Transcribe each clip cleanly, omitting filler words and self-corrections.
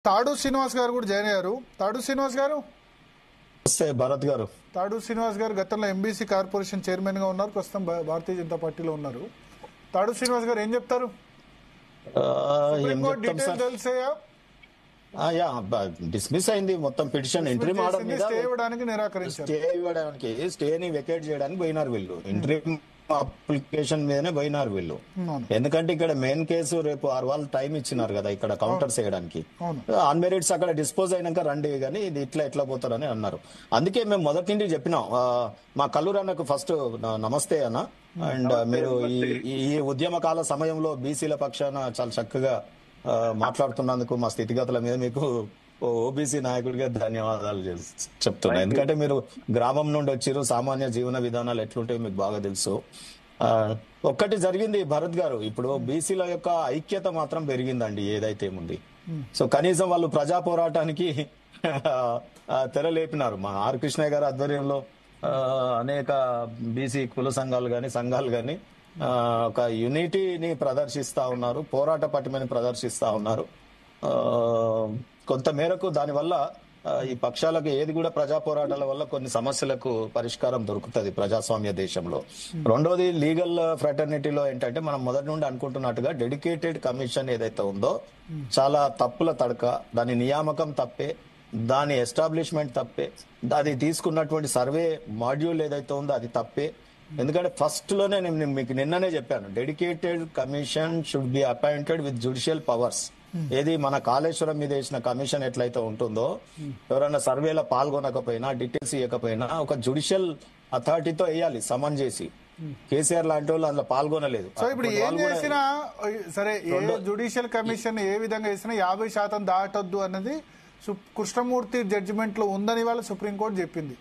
తాడు శ్రీనివాస్ గారు కూడా జాయిన్ అయ్యారు. తాడు శ్రీనివాస్ గారు, భరత్ గారు. తాడు శ్రీనివాస్ గారు గతంలో ఎంబీసీ కార్పొరేషన్ చైర్మన్ గా ఉన్నారు, ప్రస్తుతం భారతీయ జనతా పార్టీలో ఉన్నారు. తాడు శ్రీనివాస్ గారు ఏం చెప్తారు? డిస్మిస్ అయింది మొత్తం పిటిషన్. ఇంట్రీమ్ ఆర్డర్ మీద స్టే ఇవ్వడానికి నిరాకరించారు. స్టేని వెకేట్ చేయడానికి పోయినారు వీళ్ళు. ఇంట్రీమ్ అప్లికేషన్ మీదనే పోయినారు వీళ్ళు. ఎందుకంటే ఇక్కడ మెయిన్ కేసు రేపు 6 వాళ్ళు టైం ఇచ్చినారు కదా ఇక్కడ కౌంటర్స్ వేయడానికి. ఆన్ మెరిట్స్ అక్కడ డిస్పోజ్ అయినాక రండి కానీ ఇది ఎట్లా పోతారని అన్నారు. అందుకే మేము మొదటి నుండి చెప్పినాం. మా కల్లూరు అన్నకు ఫస్ట్ నమస్తే అన్న. అండ్ మీరు ఈ ఉద్యమకాల సమయంలో బీసీల పక్షాన చాలా చక్కగా మాట్లాడుతున్నందుకు మా స్థితిగతుల మీద మీకు ఓబీసీ నాయకుడిగా ధన్యవాదాలు చెప్తున్నా. ఎందుకంటే మీరు గ్రామం నుండి వచ్చారు, సామాన్య జీవన విధానాలు ఎట్లుంటాయో మీకు బాగా తెలుసు. ఒక్కటి జరిగింది భరత్ గారు, ఇప్పుడు బీసీల యొక్క ఐక్యత మాత్రం పెరిగిందండి ఏదైతే ఉంది. సో కనీసం వాళ్ళు ప్రజా పోరాటానికి తెరలేపినారు. మా ఆర్ కృష్ణయ్య గారి ఆధ్వర్యంలో అనేక బీసీ కుల సంఘాలు గాని ఒక యూనిటీని ప్రదర్శిస్తా ఉన్నారు, పోరాట పటిమని ప్రదర్శిస్తా ఉన్నారు. కొంత మేరకు దానివల్ల ఈ పక్షాలకు ఏది కూడా ప్రజా పోరాటాల వల్ల కొన్ని సమస్యలకు పరిష్కారం దొరుకుతుంది ప్రజాస్వామ్య దేశంలో. రెండోది లీగల్ ఫ్రాటర్నిటీలో ఏంటంటే మనం మొదటి నుండి అనుకుంటున్నట్టుగా డెడికేటెడ్ కమిషన్ ఏదైతే ఉందో చాలా తప్పుల తడక, దాని నియామకం తప్పే, దాని ఎస్టాబ్లిష్మెంట్ తప్పే, అది తీసుకున్నటువంటి సర్వే మాడ్యూల్ ఏదైతే ఉందో అది తప్పే. ఎందుకంటే ఫస్ట్ లోనే నేను మీకు నిన్ననే చెప్పాను, dedicated commission should be appointed with judicial powers. ఏది మన కాళేశ్వరం మీద వేసిన కమిషన్ ఎట్లయితే ఉంటుందో, ఎవరైనా సర్వేలో పాల్గొనకపోయినా డీటెయిల్స్ ఇవ్వకపోయినా ఒక జ్యుడిషియల్ అథారిటీతో వేయాలి సమన్ చేసి. కేసీఆర్ లాంటి వాళ్ళు అందులో పాల్గొనలేదు. సో ఇప్పుడు ఏం చేసినా సరే, జ్యుడిషియల్ కమిషన్ ఏ విధంగా వేసినా 50% దాటొద్దు అన్నది కృష్ణమూర్తి జడ్జిమెంట్ లో ఉందని వాళ్ళ సుప్రీంకోర్టు చెప్పింది.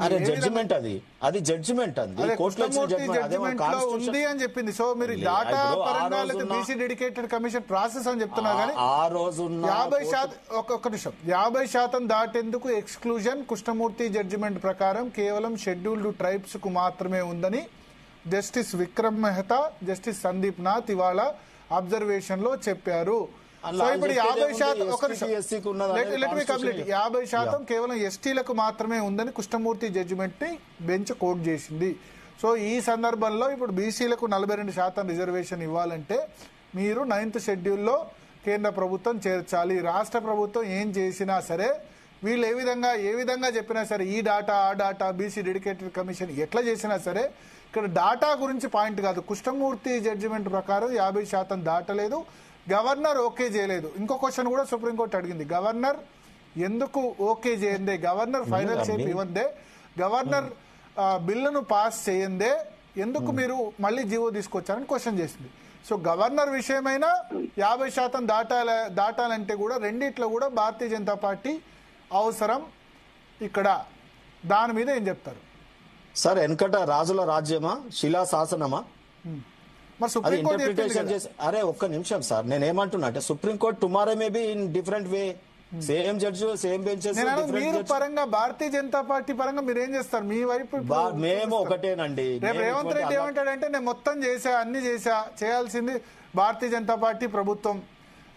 అరే జడ్జిమెంట్ అది జడ్జిమెంట్ ఉంది అని చెప్పింది. సో మీరు డాటా పరంగా బీసీ డెడికేటెడ్ కమిషన్ ప్రాసెస్ అని చెప్తున్నారు కానీ ఆ రోజు 50% దాటేందుకు ఎక్స్క్లూజన్ కృష్ణమూర్తి జడ్జిమెంట్ ప్రకారం కేవలం షెడ్యూల్డ్ ట్రైబ్స్ కు మాత్రమే ఉందని జస్టిస్ విక్రమ్ మెహతా, జస్టిస్ సందీప్ నాథ్ ఇవాళ అబ్జర్వేషన్ లో చెప్పారు. సో ఇప్పుడు 50% కేవలం ఎస్టీలకు మాత్రమే ఉందని కృష్ణమూర్తి జడ్జిమెంట్ ని బెంచ్ కోట్ చేసింది. సో ఈ సందర్భంలో ఇప్పుడు బీసీలకు 42% రిజర్వేషన్ ఇవ్వాలంటే మీరు 9th షెడ్యూల్లో కేంద్ర ప్రభుత్వం చేర్చాలి. రాష్ట్ర ప్రభుత్వం ఏం చేసినా సరే, వీళ్ళు ఏ విధంగా చెప్పినా సరే, ఈ డాటా ఆ డాటా బీసీ డెడికేటెడ్ కమిషన్ ఎట్లా చేసినా సరే, ఇక్కడ డాటా గురించి పాయింట్ కాదు. కృష్ణమూర్తి జడ్జిమెంట్ ప్రకారం 50% దాటలేదు, గవర్నర్ ఓకే చేయలేదు. ఇంకో క్వశ్చన్ కూడా సుప్రీంకోర్టు అడిగింది, గవర్నర్ ఎందుకు ఓకే చేయందే, గవర్నర్ ఫైనల్ షేప్ ఇవ్వందే, గవర్నర్ బిల్లును పాస్ చేయందే ఎందుకు మీరు మళ్ళీ జీవో తీసుకొచ్చారని క్వశ్చన్ చేసింది. సో గవర్నర్ విషయమైనా 50% దాటాలంటే కూడా రెండిట్లో కూడా భారతీయ జనతా పార్టీ అవసరం. ఇక్కడ దాని మీద ఏం చెప్తారు సార్? వెనకట రాజుల రాజ్యమా, శిలా శాసనమా? అరే ఒక్క నిమిషం సార్, నేను ఏమంటున్నా అంటే supreme court tomorrow maybe in different way, same judge same benches. పరంగా భారతీయ జనతా పార్టీ పరంగా మీరు ఏం చేస్తారు? మీ వైపు మేము ఒకటేనండి. రేవంత్ రెడ్డి ఏమంటాడంటే నేను మొత్తం అన్ని చేయాల్సింది భారతీయ జనతా పార్టీ ప్రభుత్వం,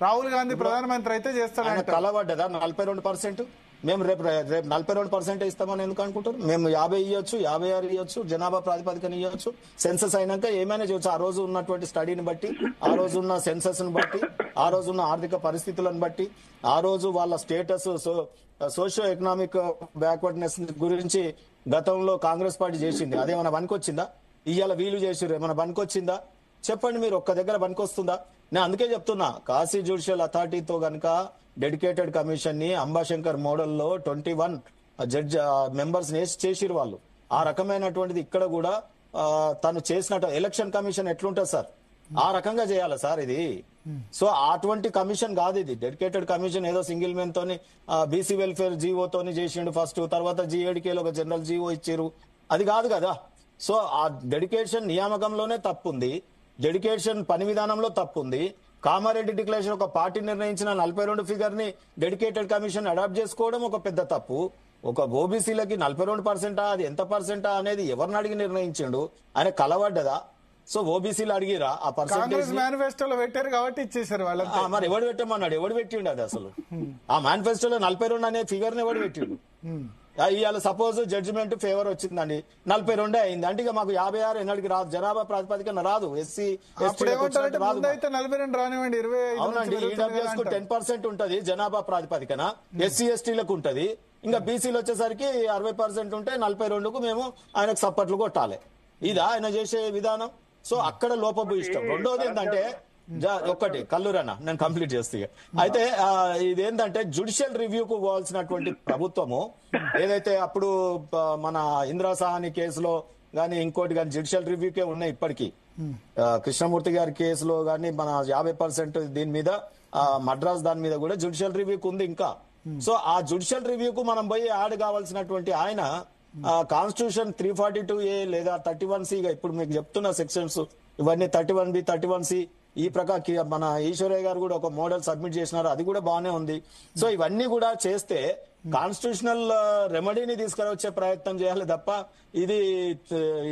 రాహుల్ గాంధీ ప్రధానమంత్రి అయితే చేస్తాడు. కలవడ్డదా 42%? మేము రేపు 42% ఇస్తామని ఎందుకు అనుకుంటారు? మేము 50 ఇవ్వచ్చు, 56 ఇవ్వచ్చు, జనాభా ప్రాతిపదికన ఇవ్వచ్చు. సెన్సస్ అయినాక ఏమైనా చేయొచ్చు. ఆ రోజు ఉన్నటువంటి స్టడీని బట్టి, ఆ రోజు ఉన్న సెన్సస్ ని బట్టి, ఆ రోజు ఉన్న ఆర్థిక పరిస్థితులను బట్టి, ఆ రోజు వాళ్ళ స్టేటస్, సోషియో ఎకనామిక్ బ్యాక్వర్డ్నెస్ గురించి గతంలో కాంగ్రెస్ పార్టీ చేసింది. అదేమన్నా పనికొచ్చిందా? ఇవాళ వీలు చేసిర్రు ఏమన్నా పనికొచ్చిందా? చెప్పండి, మీరు ఒక్క దగ్గర పనికొస్తుందా? నేను అందుకే చెప్తున్నా, కాశీ జ్యుడిషియల్ అథారిటీతో గనక డెడికేటెడ్ కమిషన్ ని అంబాశంకర్ మోడల్లో 21 జడ్జ్ మెంబర్స్ చేసిరు వాళ్ళు. ఆ రకమైనటువంటిది ఇక్కడ కూడా తను చేసినట్టు ఎలక్షన్ కమిషన్ ఎట్లుంటుంది సార్? ఆ రకంగా చేయాలి సార్ ఇది. సో అటువంటి కమిషన్ కాదు ఇది. డెడికేటెడ్ కమిషన్ ఏదో సింగిల్ మెన్ తోని బీసీ వెల్ఫేర్ జీవోతోని చేసిండు ఫస్ట్, తర్వాత G8Kలో ఒక జనరల్ జీవో ఇచ్చారు, అది కాదు కదా. సో ఆ డెడికేషన్ నియామకంలోనే తప్పుంది, డెడికేషన్ పని విధానంలో తప్పుంది. కామారెడ్డి డిక్లరేషన్ ఒక పార్టీ నిర్ణయించిన 42 ఫిగర్ ని డెడికేటెడ్ కమిషన్ అడాప్ట్ చేసుకోవడం ఒక పెద్ద తప్పు. ఒక ఓబీసీలకి 42%, అది ఎంత పర్సెంటా అనేది ఎవరిని అడిగి నిర్ణయించిండు? ఆయన కలవడ్డదా? సో ఓబీసీలు అడిగిరా ఆ పర్సెంటేజ్ కాంగ్రెస్ మేనిఫెస్టోలో పెట్టారు కాబట్టి ఇచ్చేసారు వాళ్ళంతా. మరి ఎవడు పెట్టమన్నాడు? ఎవడు పెట్టిండు అది అసలు? ఆ మేనిఫెస్టోలో 42 అనే ఫిగర్ ని ఎవడు పెట్టిండు? ఇవాళ సపోజ్ జడ్జిమెంట్ ఫేవర్ వచ్చిందండి, 42 అయింది అంటే ఇక మాకు 56 ఎన్నడికి రాదు, జనాభా ప్రాతిపదికన రాదు, ఎస్సీ అప్పుడు ఏమంటారంటే ముందైతే 42 రానివ్వండి, 25 అవునండి. ఈడబ్ల్యూఎస్ కు 10% ఉంటది జనాభా ప్రాతిపదికన, ఎస్సీ ఎస్టీలకు ఉంటది, ఇంకా బీసీలు వచ్చేసరికి 60% ఉంటే 42కు మేము ఆయనకు సప్పట్లు కొట్టాలి. ఇదా ఆయన చేసే విధానం? సో అక్కడ లోపభూయిష్టం. రెండోది ఏంటంటే ఒక్కటి కల్లూరన్న నేను కంప్లీట్ చేస్తే అయితే ఇదేంటంటే జ్యుడిషియల్ రివ్యూకు పోవాల్సినటువంటి ప్రభుత్వము ఏదైతే అప్పుడు మన ఇందిరా సహాని కేసులో గానీ ఇంకోటి కానీ జ్యుడిషియల్ రివ్యూకే ఉన్నాయి ఇప్పటికీ. కృష్ణమూర్తి గారి కేసులో గానీ మన 50% దీని మీద మద్రాస్ దాని మీద కూడా జ్యుడిషియల్ రివ్యూకు ఉంది ఇంకా. సో ఆ జ్యుడిషియల్ రివ్యూకు మనం పోయి యాడ్ కావాల్సినటువంటి ఆయన కాన్స్టిట్యూషన్ 342A లేదా 31C ఇప్పుడు మీకు చెప్తున్న సెక్షన్స్ ఇవన్నీ 31B 31C ఈ ప్రకారం మన ఈశ్వరయ్య గారు కూడా ఒక మోడల్ సబ్మిట్ చేసినారు, అది కూడా బాగానే ఉంది. సో ఇవన్నీ కూడా చేస్తే కాన్స్టిట్యూషనల్ రెమెడీని తీసుకురొచ్చే ప్రయత్నం చేయాలి తప్ప ఇది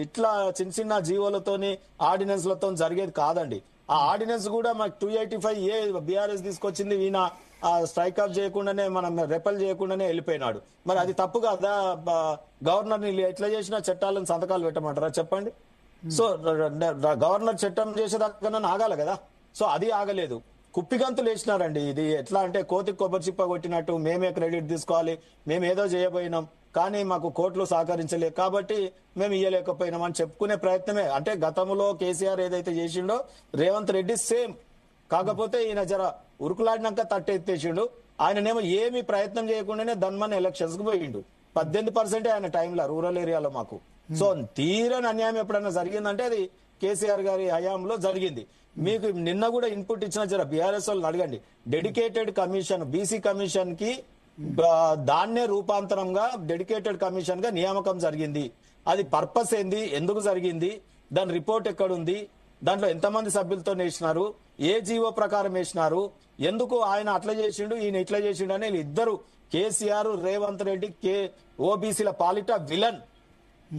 ఇట్లా చిన్న చిన్న జీవోలతోని ఆర్డినెన్స్ లతో జరిగేది కాదండి. ఆ ఆర్డినెన్స్ కూడా మాకు 285A బీఆర్ఎస్ తీసుకొచ్చింది, ఈయన స్ట్రైక్ ఆఫ్ చేయకుండానే మనం రెపెల్ చేయకుండానే వెళ్ళిపోయినాడు. మరి అది తప్పు కదా? గవర్నర్ ఎట్లా చేసినా చట్టాలను సంతకాలు పెట్టమంటారా చెప్పండి? సో గవర్నర్ చట్టం చేసేదాకా ఆగాలి కదా. సో అది ఆగలేదు, కుప్పిగంతులు వేసినారండి. ఇది ఎట్లా అంటే కోతికి కొబ్బరి చిప్ప కొట్టినట్టు మేమే క్రెడిట్ తీసుకోవాలి, మేము ఏదో చేయబోయినాం కానీ మాకు కోర్టులు సహకరించలేదు కాబట్టి మేము ఇయ్యలేకపోయినాం అని చెప్పుకునే ప్రయత్నమే. అంటే గతంలో కేసీఆర్ ఏదైతే చేసిండో రేవంత్ రెడ్డి సేమ్, కాకపోతే ఈయన జర ఉరుకులాడినాక తట్టెత్తేసిండు. ఆయననేమో ఏమి ప్రయత్నం చేయకుండానే ధన్మన్ ఎలక్షన్స్ కు పోయిండు. 18% ఆయన టైంలో రూరల్ ఏరియాలో మాకు. సో తీరని అన్యాయం ఎప్పుడైనా జరిగిందంటే అది కేసీఆర్ గారి హయాంలో జరిగింది. మీకు నిన్న కూడా ఇన్పుట్ ఇచ్చిన జర బీఆర్ఎస్ వాళ్ళని అడగండి. డెడికేటెడ్ కమిషన్ బీసీ కమిషన్ కి దాన్నే రూపాంతరంగా డెడికేటెడ్ కమిషన్ గా నియామకం జరిగింది. అది పర్పస్ ఏంది, ఎందుకు జరిగింది, దాని రిపోర్ట్ ఎక్కడుంది, దాంట్లో ఎంతమంది సభ్యులతో వేసినారు, ఏ జీవో ప్రకారం వేసినారు, ఎందుకు ఆయన అట్లా చేసిండు ఈయన ఇట్లా చేసిండు అని ఇద్దరు కేసీఆర్ రేవంత్ రెడ్డి ఓబీసీల పాలిట విలన్.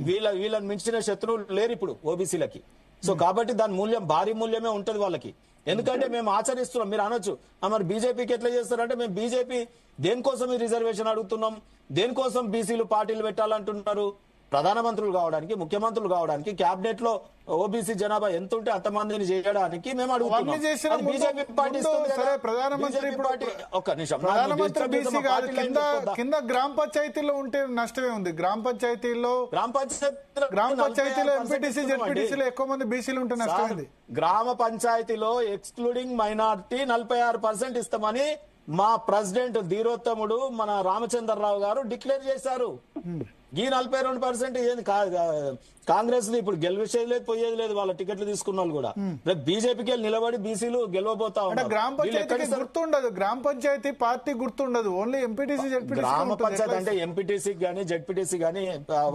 వీళ్ళని మించిన శత్రువులు లేరు ఇప్పుడు ఓబీసీలకి. సో కాబట్టి దాని మూల్యం భారీ మూల్యమే ఉంటది వాళ్ళకి. ఎందుకంటే మేము ఆచరిస్తున్నాం. మీరు అనొచ్చు మరి బీజేపీకి ఎట్లా చేస్తారంటే మేము బీజేపీ దేనికోసం ఈ రిజర్వేషన్ అడుగుతున్నాం, దేనికోసం బీసీలు పార్టీలు పెట్టాలంటున్నారు? ప్రధానమంత్రులు కావడానికి, ముఖ్యమంత్రులు కావడానికి, క్యాబినెట్ లో ఓబీసీ జనాభా ఎంత ఉంటే అంతమందిని చేయడానికి మేము అడుగుతున్నాం. బీజేపీ పార్టీ ఒక్క నిమిషం, కింద గ్రామ పంచాయతీలో ఉంటే నష్టమే ఉంది. గ్రామ పంచాయతీలో ఎంపీటీసీ జెడ్పీటీసీలో ఎక్కువ మంది బీసీలు ఉంటే నష్టమైంది. గ్రామ పంచాయతీలో ఎక్స్క్లూడింగ్ మైనారిటీ 46% ఇస్తామని మా ప్రెసిడెంట్ ధీరోత్తముడు మన రామచంద్రరావు గారు డిక్లేర్ చేశారు. ఈ 42% ఏంది కాంగ్రెస్ ఇప్పుడు గెలిచేది లేదు, పోయేది లేదు. వాళ్ళ టికెట్లు తీసుకున్న వాళ్ళు కూడా రేపు బీజేపీకి నిలబడి బీసీలు గెలవబోతా ఉన్నారు. గ్రామ పంచాయతీ గుర్తుండదు, గ్రామ పంచాయతీ పార్టీ గుర్తుండదు, ఓన్లీ ఎంపీటీసీ జెడ్పీటీసీ. గ్రామ పంచాయతీ అంటే ఎంపీటీసీకి గానీ జెడ్పీటీసీ గానీ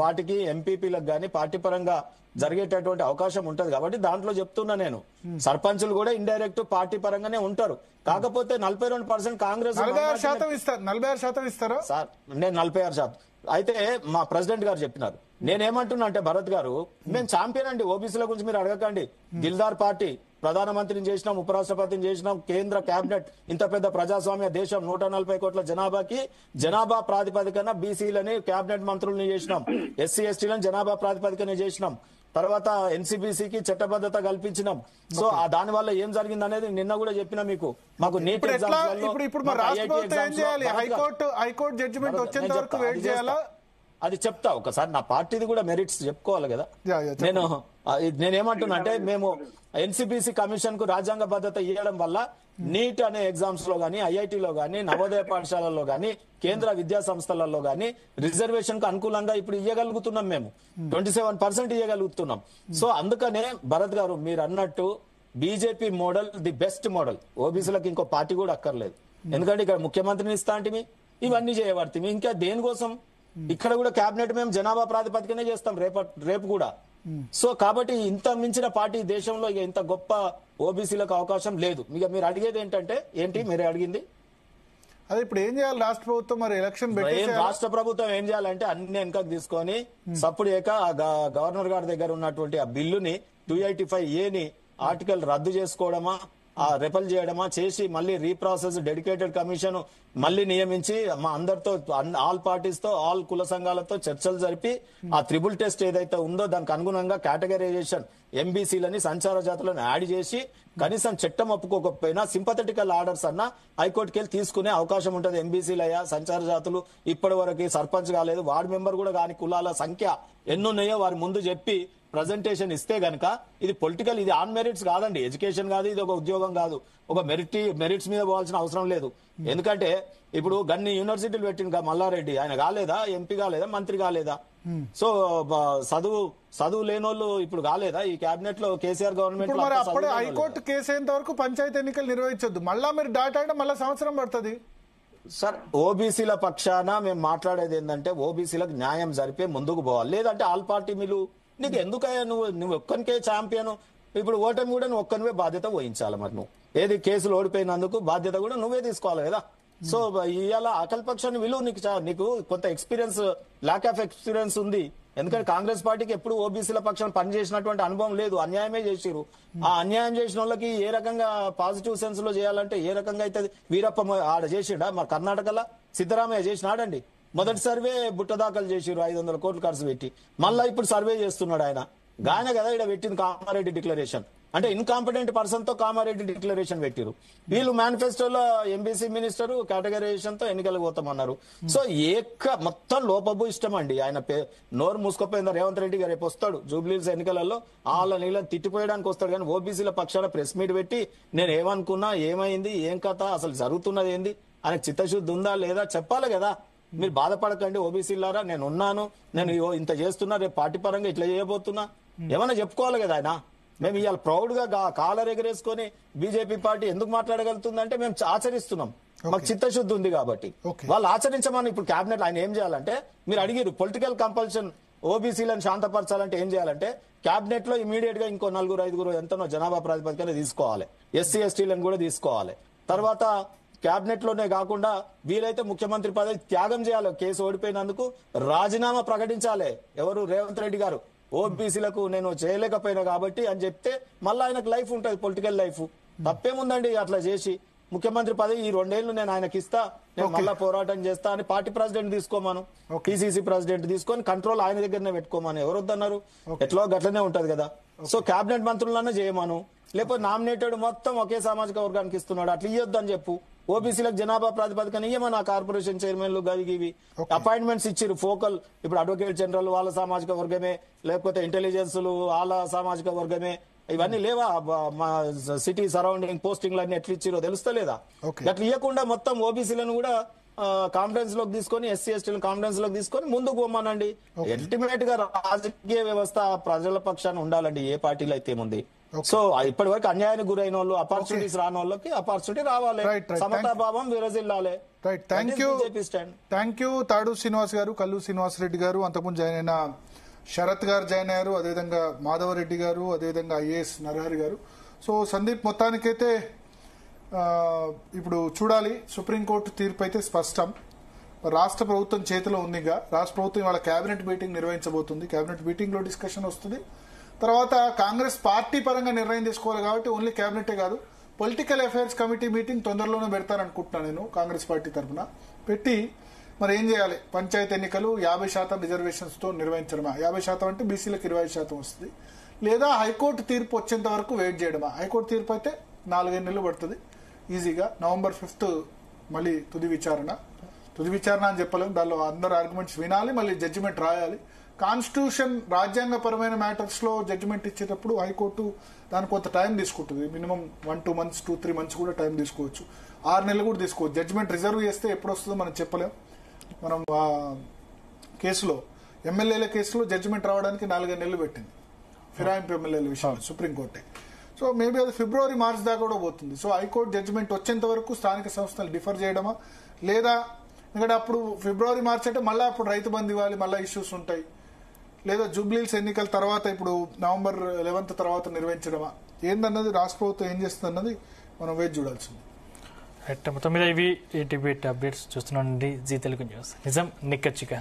వాటికి ఎంపీపీలకు గానీ పార్టీ పరంగా జరిగేటటువంటి అవకాశం ఉంటది కాబట్టి దాంట్లో చెప్తున్నా నేను. సర్పంచులు కూడా ఇండైరెక్ట్ పార్టీ పరంగానే ఉంటారు. కాకపోతే 42% కాంగ్రెస్ 46% ఇస్తారా సార్? నేను 46%. అయితే మా ప్రెసిడెంట్ గారు చెప్పినారు. నేనేమంటున్నా అంటే భరత్ గారు, మేము ఛాంపియన్ అండి ఓబీసీల గురించి మీరు అడగకండి. దిల్దార్ పార్టీ, ప్రధానమంత్రిని చేసినాం, ఉపరాష్ట్రపతిని చేసినాం, కేంద్ర కేబినెట్, ఇంత పెద్ద ప్రజాస్వామ్య దేశం 140 కోట్ల జనాభాకి జనాభా ప్రాతిపదికన బీసీలని కేబినెట్ మంత్రుల్ని చేసినాం, ఎస్సీ ఎస్టీలను జనాభా ప్రాతిపదికన చేసినాం, తర్వాత ఎన్సీబీసీకి చట్టబద్ధత కల్పించినాం. సో దాని వల్ల ఏం జరిగింది అనేది నిన్న కూడా చెప్పిన మీకు. మాకు నీట్ హైకోర్టు జడ్జిమెంట్ వచ్చేంత వరకు వెయిట్ చేయాలా? అది చెప్తా ఒకసారి. నా పార్టీది కూడా మెరిట్స్ చెప్పుకోవాలి కదా. నేనేమంటున్నా అంటే మేము ఎన్సీబీసీ కమిషన్ కు రాజ్యాంగ భద్రత ఇవ్వడం వల్ల నీట్ అనే ఎగ్జామ్స్ లో గానీ, ఐఐటీలో గానీ, నవోదయ పాఠశాలల్లో గానీ, కేంద్ర విద్యా సంస్థలలో గానీ రిజర్వేషన్ కు అనుకూలంగా ఇప్పుడు ఇవ్వగలుగుతున్నాం. మేము 27% ఇవ్వగలుగుతున్నాం. సో అందుకనే భరత్ గారు మీరు అన్నట్టు BJP model the best model. ఓబీసీలకు ఇంకో పార్టీ కూడా అక్కర్లేదు. ఎందుకంటే ఇక్కడ ముఖ్యమంత్రిని ఇస్తా అంటే ఇవన్నీ చేయబడుతుంది. ఇంకా దేనికోసం? ఇక్కడ కూడా కేబినెట్ మేము జనాభా ప్రాతిపదికనే చేస్తాం రేపు కూడా. సో కాబట్టి ఇంత మించిన పార్టీ దేశంలో ఇక ఇంత గొప్ప ఓబీసీలకు అవకాశం లేదు. ఇక మీరు అడిగేది ఏంటి మీరే అడిగింది? అదే ఇప్పుడు ఏం చేయాలి రాష్ట్ర ప్రభుత్వం? మరి ఎలక్షన్ రాష్ట్ర ప్రభుత్వం ఏం చేయాలంటే అన్ని వెనకకు తీసుకొని సప్పుడు గవర్నర్ గారి దగ్గర ఉన్నటువంటి ఆ బిల్లుని 285A ఆర్టికల్ రద్దు చేసుకోవడమా, రెపల్ చేయడమా చేసి మళ్ళీ రీప్రాసెస్ డెడికేటెడ్ కమిషన్ మళ్ళీ నియమించి మా అందరితో ఆల్ పార్టీస్ తో ఆల్ కుల సంఘాలతో చర్చలు జరిపి ఆ త్రిబుల్ టెస్ట్ ఏదైతే ఉందో దానికి అనుగుణంగా కేటగరైజేషన్ ఎంబీసీలని సంచార జాతులను యాడ్ చేసి కనీసం చట్టం ఒప్పుకోకపోయినా సింపథెటికల్ ఆర్డర్స్ అన్న హైకోర్టుకి వెళ్ళి తీసుకునే అవకాశం ఉంటుంది. ఎంబీసీలు అయ్యా సంచార జాతులు ఇప్పటి వరకు సర్పంచ్ కాలేదు, వార్డు మెంబర్ కూడా కాని కులాల సంఖ్య ఎన్నున్నాయో వారి ముందు చెప్పి ప్రజెంటేషన్ ఇస్తే గనక ఇది పొలిటికల్, ఇది ఆన్ మెరిట్స్ కాదండి, ఎడ్యుకేషన్ కాదు, ఇది ఒక ఉద్యోగం కాదు, ఒక మెరిట్స్ మీద పోవాల్సిన అవసరం లేదు. ఎందుకంటే ఇప్పుడు గన్ని యూనివర్సిటీలు పెట్టిన మల్లారెడ్డి ఆయన కాలేదా, ఎంపీ కాలేదా, మంత్రి కాలేదా? సో చదువు లేనోళ్ళు ఇప్పుడు కాలేదా ఈ కేబినెట్ లో కేసీఆర్ గవర్నమెంట్? మరి అప్పుడే హైకోర్టు కేసు అయ్యేంత వరకు పంచాయతీ ఎన్నికలు నిర్వహించొద్దు, మళ్ళా మీరు డాటా అంటే మళ్ళీ సంవత్సరం పడుతుంది. సార్ ఓబీసీల పక్షాన మేము మాట్లాడేది ఏంటంటే ఓబీసీలకు న్యాయం జరిపే ముందుకు పోవాలి. లేదంటే ఆల్ పార్టీ మీరు నీకు ఎందుకయ్యా నువ్వు ఒక్కనికే ఛాంపియన్, ఇప్పుడు ఓటమి కూడా నువ్వు ఒక్కనివే బాధ్యత వహించాలి. మరి నువ్వు ఏది కేసులు ఓడిపోయినందుకు బాధ్యత కూడా నువ్వే తీసుకోవాలి కదా. సో ఇవాళ అఖిల పక్షాన్ని విలువ నీకు కొంత ఎక్స్పీరియన్స్, ల్యాక్ ఆఫ్ ఎక్స్పీరియన్స్ ఉంది. ఎందుకంటే కాంగ్రెస్ పార్టీకి ఎప్పుడు ఓబీసీల పక్షాన్ని పనిచేసినటువంటి అనుభవం లేదు, అన్యాయమే చేసిరు. ఆ అన్యాయం చేసిన వాళ్ళకి ఏ రకంగా పాజిటివ్ సెన్స్ లో చేయాలంటే ఏ రకంగా అయితే వీరప్ప ఆడ చేసిండా, మరి కర్ణాటకలో సిద్ధరామయ్య చేసినాడండి. మొదటి సర్వే బుట్ట దాఖలు చేసిరు 500 కోట్లు ఖర్చు పెట్టి, మళ్ళా ఇప్పుడు సర్వే చేస్తున్నాడు ఆయన. గాయన కదా ఇక్కడ పెట్టింది కామారెడ్డి డిక్లరేషన్, అంటే ఇన్కాంపిటెంట్ పర్సన్ తో కామారెడ్డి డిక్లరేషన్ పెట్టిరు. వీళ్ళు మేనిఫెస్టోలో ఎంబీసీ మినిస్టర్ కేటగరైజేషన్ తో ఎన్నికలకు పోతామన్నారు. సో మొత్తం లోపబు ఇష్టం అండి. ఆయన నోరు మూసుకుపోయిందా రేవంత్ రెడ్డి గారు రేపు వస్తాడు జూబ్లీహిల్స్ ఎన్నికలలో వాళ్ళ నీళ్ళని తిట్టిపోయడానికి వస్తాడు. కానీ ఓబీసీల పక్షాన ప్రెస్ మీట్ పెట్టి నేను ఏమనుకున్నా, ఏమైంది, ఏం కథ, అసలు జరుగుతున్నది ఏంది, ఆయనకు చిత్తశుద్ధి ఉందా లేదా చెప్పాలి కదా. మీరు బాధపడకండి ఓబీసీలారా, నేను ఉన్నాను, నేను ఇంత చేస్తున్నా, రేపు పార్టీ పరంగా ఇట్లా చేయబోతున్నా, ఏమైనా చెప్పుకోవాలి కదా. ఆయన మేము ఇవాళ ప్రౌడ్ గా కాలర్ ఎగరేసుకొని బీజేపీ పార్టీ ఎందుకు మాట్లాడగలుగుతుందంటే మేము ఆచరిస్తున్నాం, మాకు చిత్తశుద్ధి ఉంది కాబట్టి. వాళ్ళు ఆచరించమని ఇప్పుడు కేబినెట్ ఆయన ఏం చేయాలంటే, మీరు అడిగిరు పొలిటికల్ కంపల్షన్ ఓబీసీలను శాంతపరచాలంటే ఏం చేయాలంటే కేబినెట్ లో ఇమీడియట్ గా ఇంకో 4-5 ఎంతనో జనాభా ప్రాతిపదికన తీసుకోవాలి, ఎస్సీ ఎస్టీలను కూడా తీసుకోవాలి. తర్వాత కేబినెట్ లోనే కాకుండా వీలైతే ముఖ్యమంత్రి పదవి త్యాగం చేయాలి, కేసు ఓడిపోయినందుకు రాజీనామా ప్రకటించాలి. ఎవరు రేవంత్ రెడ్డి గారు ఓబీసీలకు నేను చేయలేకపోయినా కాబట్టి అని చెప్తే మళ్ళీ ఆయనకు లైఫ్ ఉంటుంది, పొలిటికల్ లైఫ్. తప్పేముందండి అట్లా చేసి ముఖ్యమంత్రి పదవి ఈ 2 ఏళ్లు నేను ఆయనకి ఇస్తా, నేను మళ్ళా పోరాటం చేస్తా అని పార్టీ ప్రెసిడెంట్ తీసుకోమను, పిసిసి ప్రెసిడెంట్ తీసుకొని కంట్రోల్ ఆయన దగ్గరనే పెట్టుకోమని ఎవరు వద్దన్నారు? ఎట్లా గట్లనే ఉంటది కదా. సో కేబినెట్ మంత్రులన్నా చేయమను, లేకపోతే నామినేటెడ్ మొత్తం ఒకే సామాజిక వర్గానికి ఇస్తున్నాడు అట్లా ఇయ్యొద్దు అని చెప్పు. ఓబీసీలకు జనాభా ప్రాతిపదికన ఇయ్యమని ఆ కార్పొరేషన్ చైర్మన్లు ఇవి అపాయింట్మెంట్స్ ఇచ్చిరు ఫోకల్. ఇప్పుడు అడ్వకేట్ జనరల్ వాళ్ళ సామాజిక వర్గమే, లేకపోతే ఇంటెలిజెన్స్లు వాళ్ళ సామాజిక వర్గమే, ఇవన్నీ లేవా? మా సిటీ సరౌండింగ్ పోస్టింగ్లు అన్ని ఎట్లా ఇచ్చిరో తెలుస్తలేదా? అట్లా ఇవ్వకుండా మొత్తం ఓబీసీలను కూడా కాన్ఫరెన్స్ లోకి తీసుకొని ఎస్సీ ఎస్టీలను కాన్ఫరెన్స్ లోకి తీసుకొని ముందుకు పోమానండి. అల్టిమేట్ గా రాజకీయ వ్యవస్థ ప్రజల పక్షాన ఉండాలండి, ఏ పార్టీలో అయితే ఏముంది. సో ఇప్పటి వరకు అన్యాయానికి గురైన వాళ్ళు, అపార్చునిటీస్ రాని వాళ్ళకి అపార్చునిటీ రావాలి, సమతాభావం విరజిల్లాలి. థ్యాంక్ యూ తాడు శ్రీనివాస్ గారు, కల్లు శ్రీనివాస్ రెడ్డి గారు, అంతకుముందు జాయిన్ అయిన శరత్ గారు జాయిన్ అయ్యారు, అదేవిధంగా మాధవరెడ్డి గారు, అదేవిధంగా ఐఏఎస్ నరహరి గారు. సో సందీప్, మొత్తానికైతే ఇప్పుడు చూడాలి, సుప్రీంకోర్టు తీర్పు అయితే స్పష్టం. రాష్ట్ర ప్రభుత్వం చేతిలో ఉందిగా, రాష్ట్ర ప్రభుత్వం ఇవాళ కేబినెట్ మీటింగ్ నిర్వహించబోతుంది. కేబినెట్ మీటింగ్ లో డిస్కషన్ వస్తుంది. తర్వాత కాంగ్రెస్ పార్టీ పరంగా నిర్ణయం తీసుకోవాలి కాబట్టి ఓన్లీ కేబినెటే కాదు, పొలిటికల్ అఫైర్స్ కమిటీ మీటింగ్ తొందరలోనే పెడతారనుకుంటున్నాను నేను కాంగ్రెస్ పార్టీ తరఫున. పెట్టి మరి ఏం చేయాలి, పంచాయతీ ఎన్నికలు 50% రిజర్వేషన్స్ తో నిర్వహించడమా, 50% అంటే బీసీలకు 25% వస్తుంది, లేదా హైకోర్టు తీర్పు వచ్చేంత వరకు వెయిట్ చేయడమా. హైకోర్టు తీర్పు అయితే 4-5 నెలలు పడుతుంది ఈజీగా. November 5th మళ్ళీ తుది విచారణ అని చెప్పలేము, దానిలో అందరు ఆర్గ్యుమెంట్స్ వినాలి, మళ్ళీ జడ్జిమెంట్ రాయాలి. కాన్స్టిట్యూషన్ రాజ్యాంగపరమైన మ్యాటర్స్ లో జడ్జిమెంట్ ఇచ్చేటప్పుడు హైకోర్టు దానికి కొంత టైం తీసుకుంటుంది. మినిమం 1-2 months 2-3 months కూడా టైం తీసుకోవచ్చు, 6 నెలలు కూడా తీసుకోవచ్చు. జడ్జిమెంట్ రిజర్వ్ చేస్తే ఎప్పుడు వస్తుందో మనం చెప్పలేం. మనం కేసులో ఎమ్మెల్యేల కేసులో జడ్జిమెంట్ రావడానికి 4-5 నెలలు పెట్టింది ఫిరాయింపు ఎమ్మెల్యేల విషయం సుప్రీంకోర్టే. సో మేబీ అది February March దాకా కూడా పోతుంది. సో హైకోర్టు జడ్జిమెంట్ వచ్చేంత వరకు స్థానిక సంస్థలు డిఫర్ చేయడమా, లేదా ఎందుకంటే అప్పుడు February March అంటే మళ్ళీ అప్పుడు రైతు బంధు ఇవ్వాలి, మళ్ళీ ఇష్యూస్ ఉంటాయి, లేదా జూబ్లీహిల్స్ ఎన్నికల తర్వాత ఇప్పుడు November 11th తర్వాత నిర్వహించడమా, ఏందన్నది రాష్ట్ర ప్రభుత్వం ఏం చేస్తుంది అన్నది మనం వేచి చూడాల్సింది. మొత్తం మీద ఇవి డిబేట్ అప్డేట్స్ చూస్తున్నాండి జీ తెలుగు న్యూస్. నిజం నిక్కచ్చిగా.